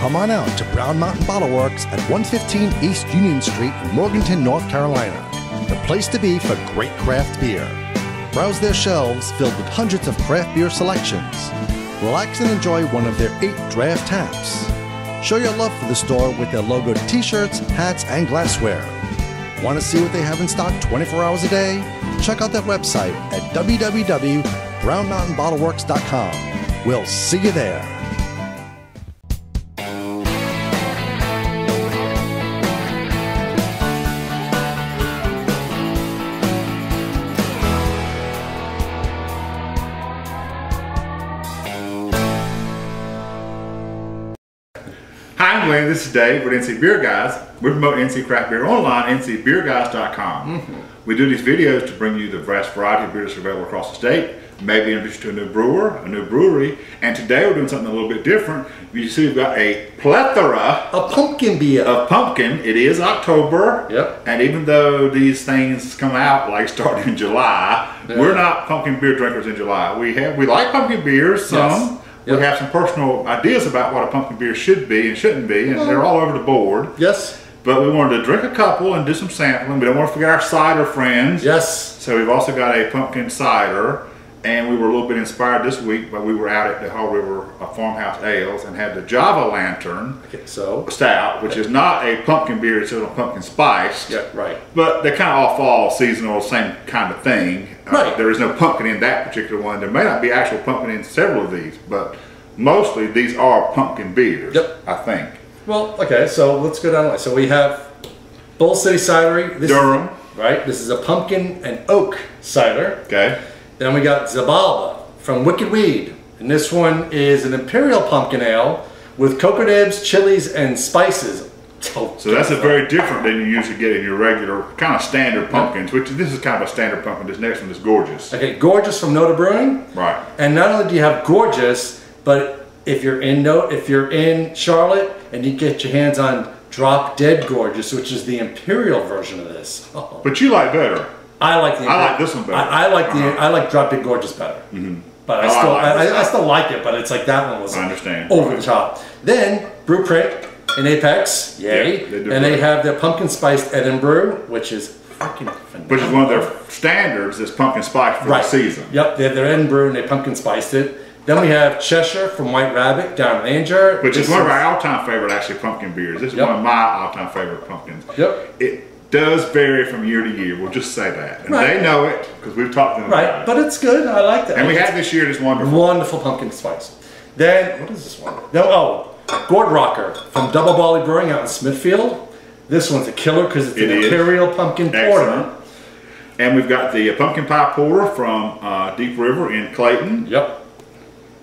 come on out to Brown Mountain Bottle Works at 115 East Union Street in Morganton, North Carolina. The place to be for great craft beer. Browse their shelves filled with hundreds of craft beer selections. Relax and enjoy one of their 8 draft taps. Show your love for the store with their logoed t-shirts, hats, and glassware. Want to see what they have in stock 24 hours a day? Check out their website at www.brownmountainbottleworks.com. We'll see you there. Hi, I'm Glenn. This is Dave with NC Beer Guys. We promote NC Craft Beer online, ncbeerguys.com. We do these videos to bring you the vast variety of beers available across the state, maybe introduce you to a new brewer, a new brewery, and today we're doing something a little bit different. You see we've got a plethora of pumpkin beer. Of pumpkin. It is October, and even though these things come out like starting in July, we're not pumpkin beer drinkers in July. We like pumpkin beers, some. Yes. We have some personal ideas about what a pumpkin beer should be and shouldn't be, and they're all over the board. Yes. But we wanted to drink a couple and do some sampling. We don't want to forget our cider friends. Yes. So we've also got a pumpkin cider, and we were a little bit inspired this week, but we were out at the Hall River Farmhouse Ales and had the Java Lantern Stout, which is not a pumpkin beer, it's a pumpkin spice. Yeah, right. But they're kind of all fall seasonal, same kind of thing. Right. There is no pumpkin in that particular one. There may not be actual pumpkin in several of these, but mostly these are pumpkin beers, I think. Well, okay, so let's go down the line. So we have Bull City Cidery. Durham. Right, this is a pumpkin and oak cider. Okay. Then we got Zabalba from Wicked Weed. And this one is an imperial pumpkin ale with cocoa nibs, chilies, and spices. So that's a very different than you usually get in your regular kind of standard pumpkins, which this is kind of a standard pumpkin. This next one is Gorgeous. Okay, Gorgeous from Noda Brewing. Right. And not only do you have Gorgeous, but if you're in Charlotte and you get your hands on Drop Dead Gorgeous, which is the imperial version of this. Oh. But you like better. I like this one better. I like Drop Dead Gorgeous better. But I still like it, but it's like that one was over the top. Then Brewprint in Apex, yay. They have their pumpkin spiced Eden Brew, which is freaking phenomenal. Which is one of their standards, is pumpkin spice for the season. Yep, they have their Eden Brew and they pumpkin spiced it. Then we have Cheshire from White Rabbit down in Angier. Which is one of our all-time favorite, actually, pumpkin beers. This is one of my all-time favorite pumpkins. It does vary from year to year, we'll just say that. And they know it, because we've talked to them about it. But it's good, I like that. And we had this year, this wonderful. Wonderful pumpkin spice. Then, what is this one? Gourd Rocker from Double Barley Brewing out in Smithfield. This one's a killer because it's an imperial pumpkin porter. And we've got the pumpkin pie porter from Deep River in Clayton.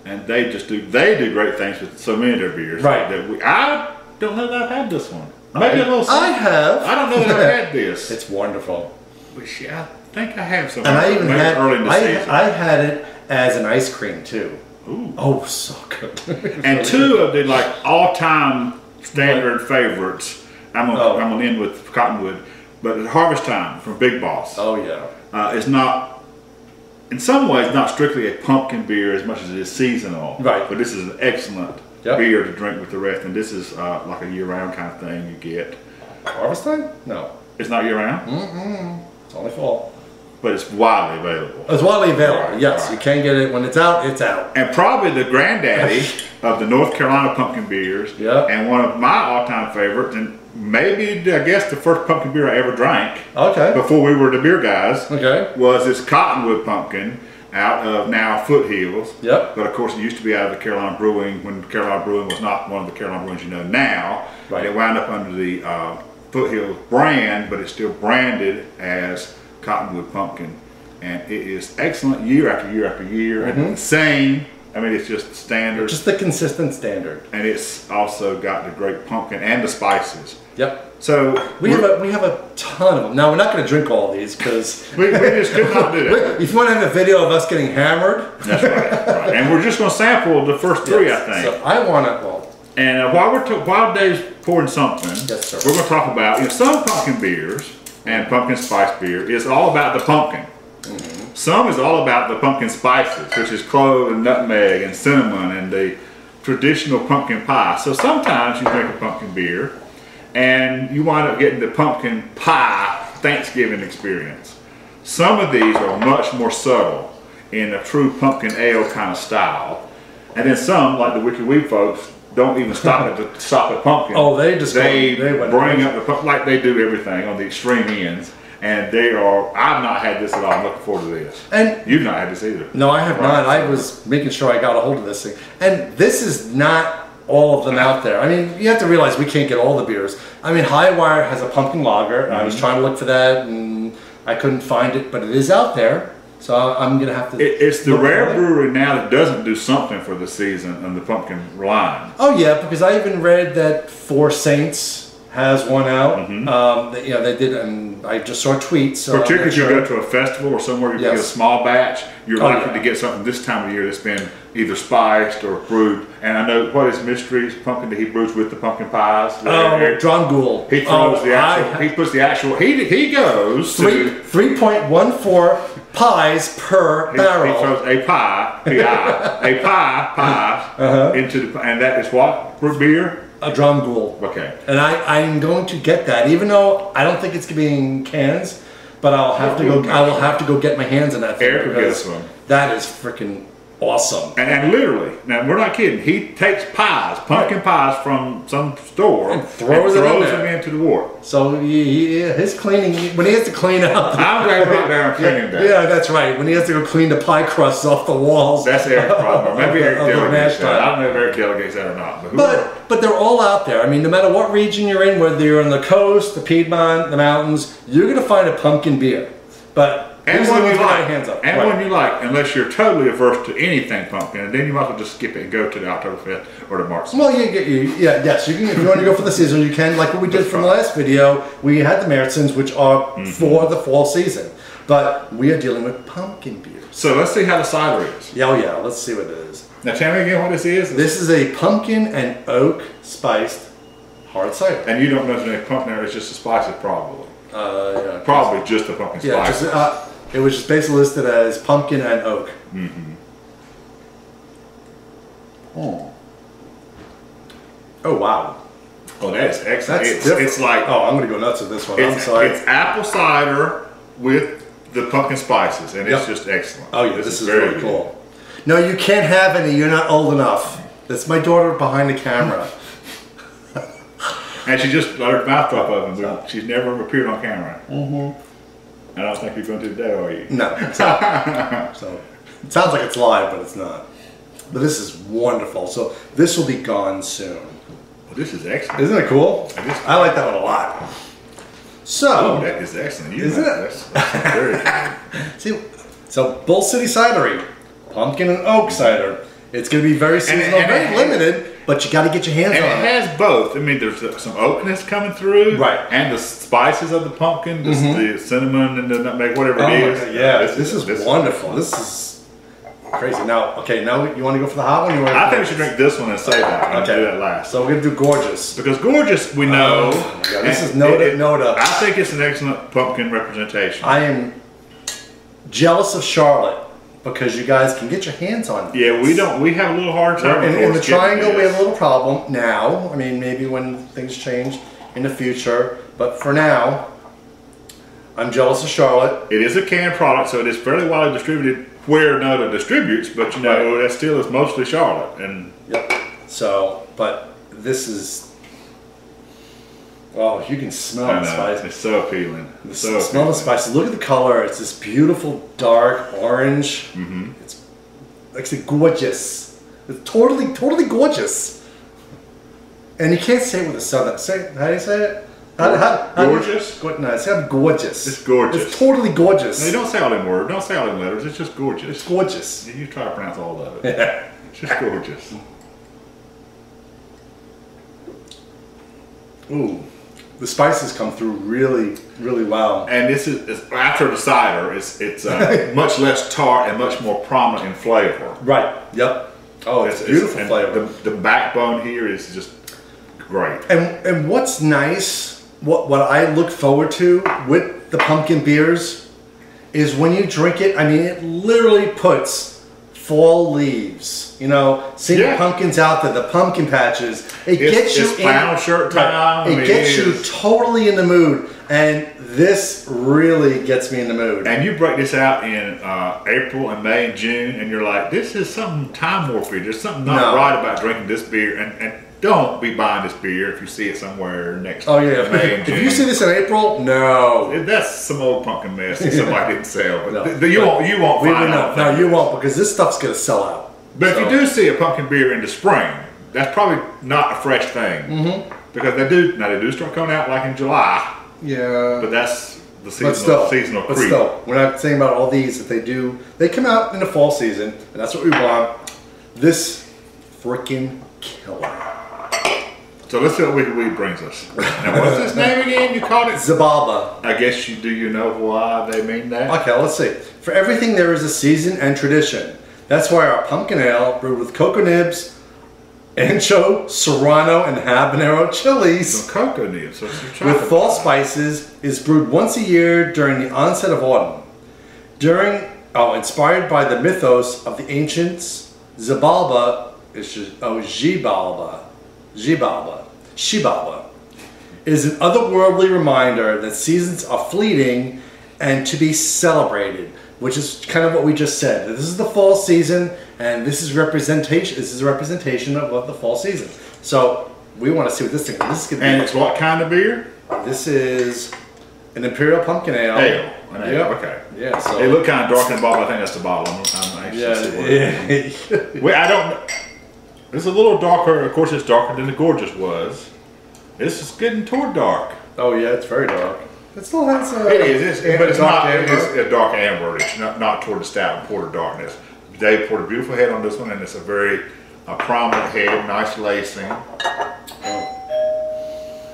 And they do great things with so many of their beers. Right. I don't know that I've had this one. Maybe a little. I have. I don't know that I've had this. It's wonderful. But I think I have some. And I even had early in the season. I had it as an ice cream too. Ooh. Oh, so good. And two of the all-time standard favorites. I'm gonna end with Cottonwood, but Harvest Time from Big Boss. Oh yeah. Is not. In some ways, not strictly a pumpkin beer as much as it is seasonal. Right. But this is an excellent beer to drink with the rest, and this is like a year-round kind of thing you get. Harvest Time? No. It's not year-round? It's only fall. But it's widely available. It's widely available, yes. You can get it when it's out, it's out. And probably the granddaddy of the North Carolina pumpkin beers, and one of my all-time favorites, and maybe, I guess, the first pumpkin beer I ever drank before we were the beer guys was this Cottonwood pumpkin out of now Foothills. But of course it used to be out of the Carolina Brewing when Carolina Brewing was not one of the Carolina Brewings you know now. It wound up under the Foothills brand, but it's still branded as Cottonwood pumpkin. And it is excellent year after year after year. And the same. I mean, it's just standard. Just the consistent standard. And it's also got the great pumpkin and the spices. So we have a ton of them. Now we're not going to drink all of these because we just could not do that. If you want to have a video of us getting hammered, that's right. And we're just going to sample the first three, I think. So I want to. And while Dave's pouring something, we're going to talk about some pumpkin beers and pumpkin spice beer is all about the pumpkin. Some is all about the pumpkin spices, which is clove and nutmeg and cinnamon and the traditional pumpkin pie. So sometimes you drink a pumpkin beer and you wind up getting the pumpkin pie Thanksgiving experience. Some of these are much more subtle in a true pumpkin ale kind of style. And then some, like the Wicked Weed folks, don't even stop at pumpkin. Oh, they bring up the pumpkin, like they do everything on the extreme ends. And I've not had this at all. I'm looking forward to this. And you've not had this either. No, I have not. I was making sure I got a hold of this thing. And this is not all of them out there. I mean, you have to realize we can't get all the beers. I mean, Highwire has a pumpkin lager. Mm-hmm. I was trying to look for that, and I couldn't find it, but it is out there. So I'm going to have to... It's the rare brewery now that doesn't do something for the season on the pumpkin line. Oh, yeah, because I even read that Four Saints has one out. Mm-hmm. They did, and I just saw tweets. So particularly if you go to a festival or somewhere you get a small batch, you're likely to get something this time of year that's been either spiced or brewed. And I know what his mysteries pumpkin that he brews with the pumpkin pies. John Gould. He throws the actual. He puts the actual. He goes to 3.14 pies per barrel. He throws a pie into the, and that is what for beer. A John Gould. Okay. And I'm going to get that, even though I don't think it's going to be in cans, but I'll have to go. I will have to go get my hands on that thing. Eric will get us one. That is freaking awesome. And literally, now we're not kidding. He takes pumpkin pies from some store, and throws them into the wort. So his cleaning, when he has to clean out, I'm going right there and cleaning that. Yeah, that's right. When he has to go clean the pie crusts off the walls. That's Eric's problem. Maybe Eric delegates that. I don't know if Eric delegates that or not. But they're all out there. I mean, no matter what region you're in, whether you're on the coast, the Piedmont, the mountains, you're going to find a pumpkin beer. But and one you like, one you like, unless you're totally averse to anything pumpkin, and then you might as well just skip it and go to the Oktoberfest or the March. Well, yes, you can. If you want to go for the season, you can. Like what we did from the last video, we had the Märzens, which are for the fall season, but we are dealing with pumpkin beers. So let's see how the cider is. Yeah, let's see what it is. Now tell me again what this is. This is a pumpkin and oak spiced hard cider. And you don't know if it's pumpkin or it's just the spices, probably. Yeah. Probably just the pumpkin spices. Yeah, it was just basically listed as pumpkin and oak. Mm-hmm. Oh wow! Oh, that is excellent. It's like I'm going to go nuts with this one. I'm sorry. It's apple cider with the pumpkin spices, and it's just excellent. Oh yeah, this is very cool. No, you can't have any. You're not old enough. That's my daughter behind the camera. And she just let her mouth drop open, but she's never appeared on camera. Mm-hmm. I don't think you're going to today, are you? No. So it sounds like it's live, but it's not. But this is wonderful. So this will be gone soon. Well, this is excellent. Isn't it cool? I like that one a lot. So that is excellent. Isn't it? That's very good. See, so Bull City Cidery, pumpkin and oak cider. It's going to be very seasonal, very limited, but you got to get your hands on it. And it has both. I mean, there's some oakness coming through, right? And the spices of the pumpkin, the cinnamon and the nutmeg, whatever it is. God, yeah, this is wonderful. This is crazy. Now you want to go for the hot one? I think we should drink this one and save that. Okay, do that last. So we're gonna do Gorgeous because Gorgeous we know. Oh my God, this is Noda. I think it's an excellent pumpkin representation. I am jealous of Charlotte. Because you guys can get your hands on it. Yeah, we don't. We have a little hard time. In the Triangle, we have a little problem now. I mean, maybe when things change in the future. But for now, I'm jealous of Charlotte. It is a canned product, so it is fairly widely distributed where Noda distributes. But you know, that still is mostly Charlotte. And so, but this is. Oh, you can smell the spice. It's so appealing. Smell the spice. Look at the color. It's this beautiful dark orange. Mm-hmm. It's like I said, gorgeous. It's totally gorgeous. And you can't say it with a southern. How do you say it? Gorgeous? No, it's not gorgeous. It's gorgeous. It's totally gorgeous. No, you don't say all them words. Don't say all them letters. It's just gorgeous. It's gorgeous. You try to pronounce all of it. Yeah. It's just gorgeous. Ooh. The spices come through really, really well. And this is after the cider. It's much less tart and much more prominent in flavor. Right. Yep. Oh, it's beautiful flavor. The backbone here is just great. And what's nice, what I look forward to with the pumpkin beers, is when you drink it. I mean, it literally puts fall leaves. You know, seeing the pumpkins out there, the pumpkin patches. It gets you in. Flannel shirt time. It gets you totally in the mood. And this really gets me in the mood. And you break this out in April and May and June, and you're like, this is something time warping. There's something not right about drinking this beer. And don't be buying this beer if you see it somewhere next May and June. If you see this in April, no. That's some old pumpkin mess that somebody didn't sell. But you won't find out. No, you won't, because this stuff's going to sell out. But if you do see a pumpkin beer in the spring, that's probably not a fresh thing. Because they do start coming out like in July. Yeah. But that's the seasonal creep. But still, we're not saying about all these that they come out in the fall season, and that's what we want. This freaking killer. So let's see what Wicked Weed brings us. Now, what's this name again? You called it? Zabalba. I guess do you know why they mean that? Okay, let's see. For everything there is a season and tradition. That's why our pumpkin ale, brewed with cocoa nibs, ancho, serrano, and habanero chilies. Some cocoa nibs. So with fall spices, is brewed once a year during the onset of autumn. Inspired by the mythos of the ancients, Zabalba Shibalba is an otherworldly reminder that seasons are fleeting and to be celebrated, which is kind of what we just said. This is the fall season, and this is representation. This is a representation of the fall season. So we want to see what this thing is. This is gonna be. And it's what kind of beer? This is an imperial pumpkin ale. Okay. Yeah. So they look kind of dark in the bottle. I think that's the bottle. I'm anxious to see what it is. I don't. It's a little darker. Of course, it's darker than the Gorgeous was. This is getting toward dark. Oh yeah, it's very dark. It still has a. It is, but it's not. It's a dark amberish, not toward the stout and porter darkness. Dave poured a beautiful head on this one, and it's a very prominent head, nice lacing.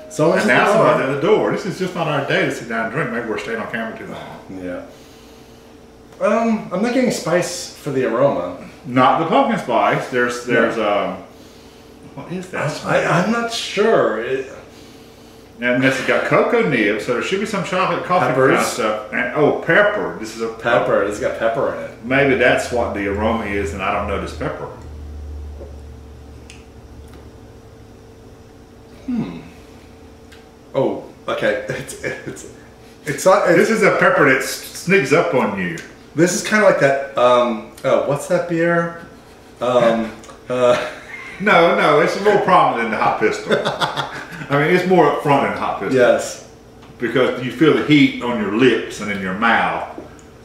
So and now somebody's at the door. This is just not our day to sit down and drink. Maybe we're staying on camera too long. Yeah. I'm not getting spice for the aroma. Not the pumpkin spice. There's what is that? I'm not sure. And this has got cocoa nibs, so there should be some chocolate coffee kind of stuff. And pepper. This is a pepper. It's got pepper in it. Maybe that's what the aroma is, and I don't notice pepper. Oh, okay. It's not. This is a pepper that sneaks up on you. This is kind of like that. What's that beer? No, it's a little prominent in the Hot Pistol. I mean, it's more up front in the Hot Pistol. Yes. Because you feel the heat on your lips and in your mouth,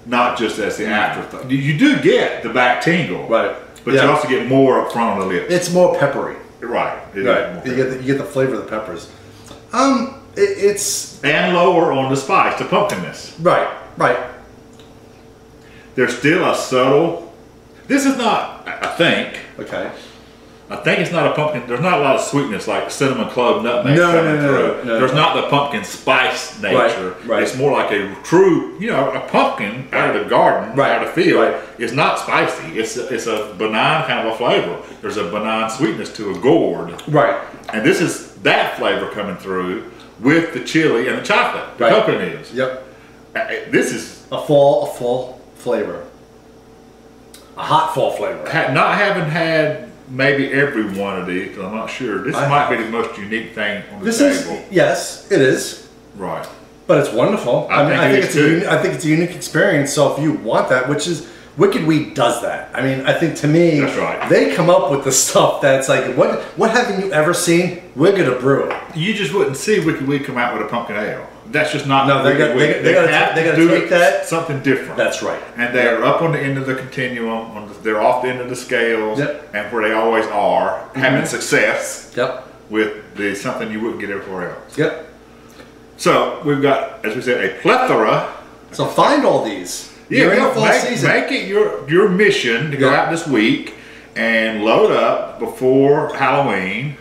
not just as the afterthought. You do get the back tingle, right? But you also get more up front on the lips. It's more peppery. Right. Right. You get the flavor of the peppers. It's and lower on the spice, the pumpkinness. Right. There's still a subtle. This is not. I think. Okay. I think it's not a pumpkin. There's not a lot of sweetness like cinnamon, clove, nutmeg coming through. No, there's not the pumpkin spice nature. Right. It's more like a true, a pumpkin out of the garden, out of the field. Right. It's not spicy. It's a benign kind of a flavor. There's a benign sweetness to a gourd. Right. And this is that flavor coming through with the chili and the chocolate, the cocoa nibs. Yep. This is a fall flavor. A hot fall flavor. Not having had maybe every one of these, because I'm not sure. This might be the most unique thing on the table. Yes, it is. Right. But it's wonderful. I think it's a unique experience. So if you want that, which is Wicked Weed does that. I mean, I think to me, that's right. They come up with the stuff that's like, what haven't you ever seen? We're gonna brew it. You just wouldn't see Wicked Weed come out with a pumpkin ale. That's just not. No, they gotta take that something different. That's right. And they are up on the end of the continuum. They're off the end of the scales, and where they always are, having success. Yep. With something you wouldn't get everywhere else. Yep. So we've got, as we said, a plethora. So find all these. Yeah, make it your mission to go out this week and load up before Halloween.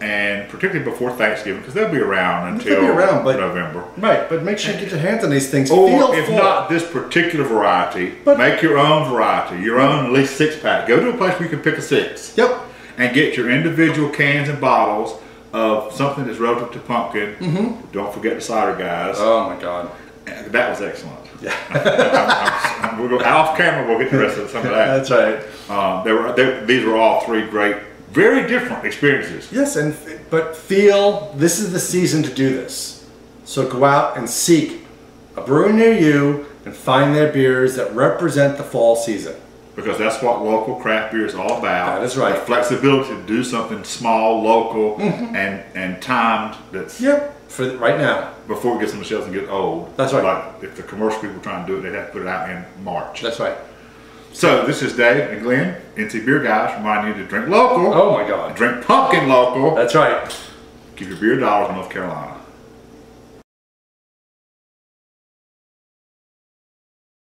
And particularly before Thanksgiving, because they'll be around until November. Right, but make sure you get your hands on these things. Or if not this particular variety, make your own variety, your own at least 6-pack. Go to a place where you can pick a 6. Yep. And get your individual cans and bottles of something that's relative to pumpkin. Don't forget the cider guys. Oh my God. That was excellent. Yeah. We'll go off camera. We'll get the rest of some of that. That's right. These were all three great, very different experiences. Yes, but feel this is the season to do this. So go out and seek a brewery near you and find their beers that represent the fall season. Because that's what local craft beer is all about. That is right. The flexibility to do something small, local, and timed. That's for right now. Before it gets on the shelves and get old. That's right. Like if the commercial people try and do it, they have to put it out in March. That's right. So this is Dave and Glenn, NC Beer Guys, reminding you to drink local. Oh my God. Drink pumpkin local. That's right. Keep your beer dollars in North Carolina.